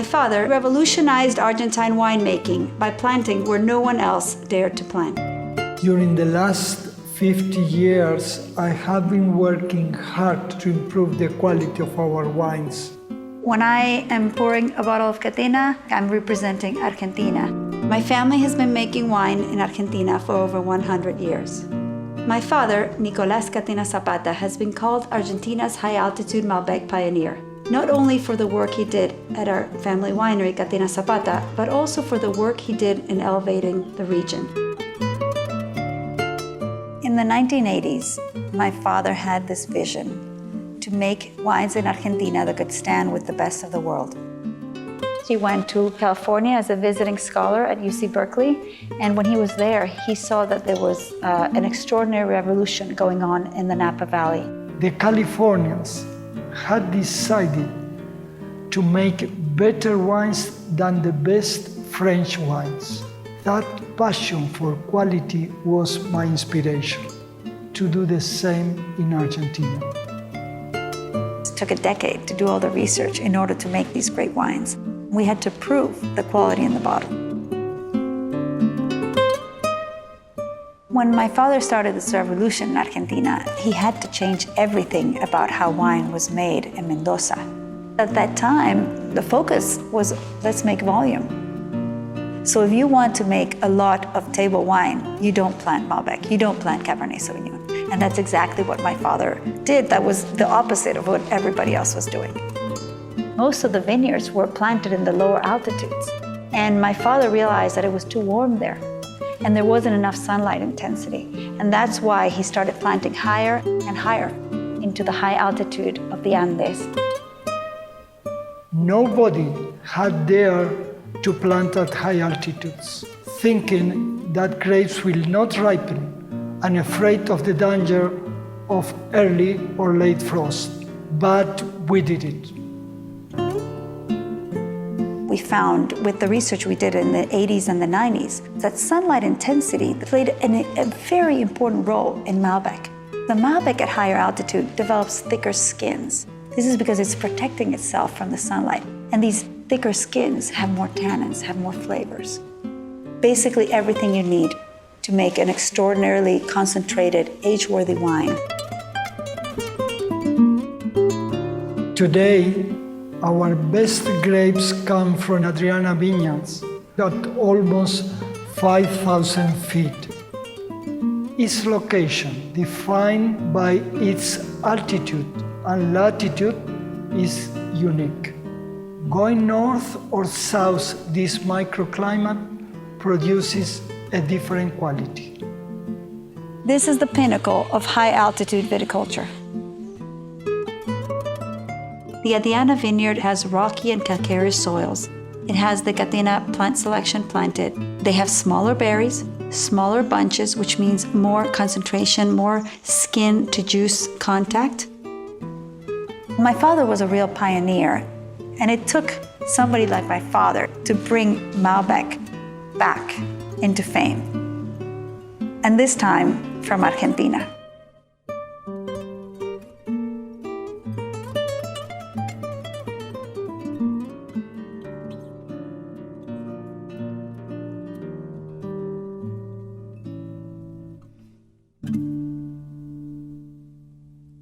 My father revolutionized Argentine winemaking by planting where no one else dared to plant. During the last 50 years, I have been working hard to improve the quality of our wines. When I am pouring a bottle of Catena, I'm representing Argentina. My family has been making wine in Argentina for over 100 years. My father, Nicolás Catena Zapata, has been called Argentina's high-altitude Malbec pioneer, not only for the work he did at our family winery, Catena Zapata, but also for the work he did in elevating the region. In the 1980s, my father had this vision to make wines in Argentina that could stand with the best of the world. He went to California as a visiting scholar at UC Berkeley, and when he was there, he saw that there was an extraordinary revolution going on in the Napa Valley. The Californians had decided to make better wines than the best French wines. That passion for quality was my inspiration to do the same in Argentina. It took a decade to do all the research in order to make these great wines. We had to prove the quality in the bottle. When my father started this revolution in Argentina, he had to change everything about how wine was made in Mendoza. At that time, the focus was, let's make volume. So if you want to make a lot of table wine, you don't plant Malbec, you don't plant Cabernet Sauvignon. And that's exactly what my father did. That was the opposite of what everybody else was doing. Most of the vineyards were planted in the lower altitudes. And my father realized that it was too warm there. And there wasn't enough sunlight intensity. And that's why he started planting higher and higher into the high altitude of the Andes. Nobody had dared to plant at high altitudes, thinking that grapes will not ripen and afraid of the danger of early or late frost. But we did it. We found with the research we did in the 80s and the 90s that sunlight intensity played a very important role in Malbec. The Malbec at higher altitude develops thicker skins. This is because it's protecting itself from the sunlight. And these thicker skins have more tannins, have more flavors. Basically everything you need to make an extraordinarily concentrated, age-worthy wine. Today, our best grapes come from Adrianna vineyards at almost 5,000 feet. Its location, defined by its altitude and latitude, is unique. Going north or south, this microclimate produces a different quality. This is the pinnacle of high-altitude viticulture. The Adrianna vineyard has rocky and calcareous soils. It has the Catena plant selection planted. They have smaller berries, smaller bunches, which means more concentration, more skin to juice contact. My father was a real pioneer, and it took somebody like my father to bring Malbec back into fame. And this time from Argentina.